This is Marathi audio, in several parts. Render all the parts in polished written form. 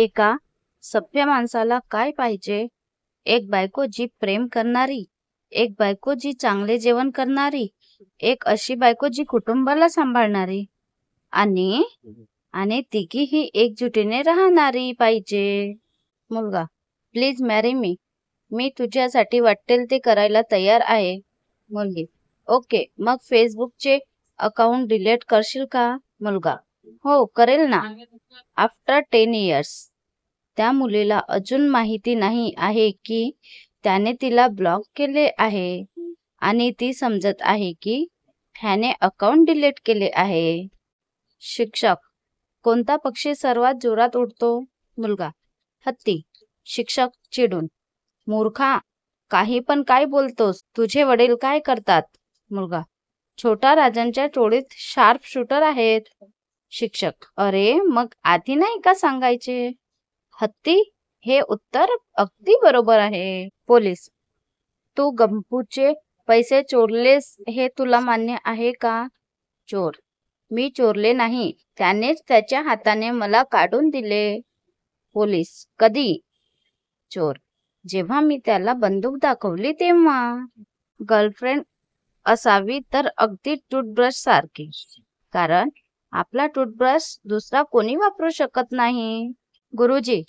एका सभ्य माणसाला काय पाहिजे? एक बायको जी प्रेम करणारी, एक बायको जी चांगले जेवण करणारी, एक अशी बायको जी कुटुंबाला सांभाळणारी आणि आणि तिघीही एकजुटीने राहणारी पाहिजे. मुलगा, प्लीज मॅरी मी. मी तुझ्यासाठी वाटेल ते करायला तयार आहे. मुलगी, ओके, मग फेसबुकचे अकाउंट डिलीट करशील का? मुलगा, हो करेल ना. After 10 years. त्या मुलीला अजून माहिती नाही आहे की त्याने तिला ब्लॉक केले आहे आणि ती समजत आहे की ह्याने अकाउंट डिलीट केले आहे. शिक्षक, कोणता पक्षी सर्वात जोरात उडतो? मुलगा, हत्ती. शिक्षक चिडून, मूर्खा, काही पण काय बोलतोस? तुझे वडील काय करतात? मुलगा, छोटा राजांच्या टोळीत शार्प शूटर आहेत. शिक्षक, अरे मग आधी नाही का सांगायचे? हत्ती, हे उत्तर अगदी बरोबर आहे. पोलीस, तू गंपूचे पैसे चोरलेस हे तुला मान्य आहे का? चोर, मी चोरले नाही, त्यानेच त्याच्या हाताने मला काढून दिले. पोलीस, कधी? चोर, जेव्हा मी त्याला बंदूक दाखवली तेव्हा. गर्लफ्रेंड असावी तर अगदी टूथब्रश सारखी, कारण आपला टूथब्रश दुसरा कोणी वापरू शकत नाही. गुरुजी,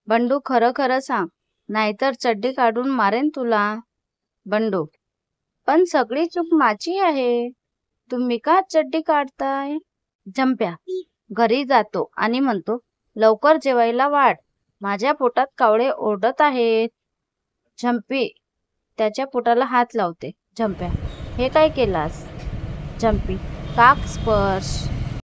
बंडू खरं खरं सांग, नाहीतर चड्डी काढून मारेन तुला. बंडू, पण सगळी चूक माझी आहे, तुम्ही का चड्डी काढताय? झंप्या घरी जातो आणि म्हणतो, लवकर जेवायला वाढ, माझ्या पोटात कावळे ओरडत आहेत. झंपी त्याच्या पोटाला हात लावते. झंप्या, हे काय केलास? झंपी, काक स्पर्श.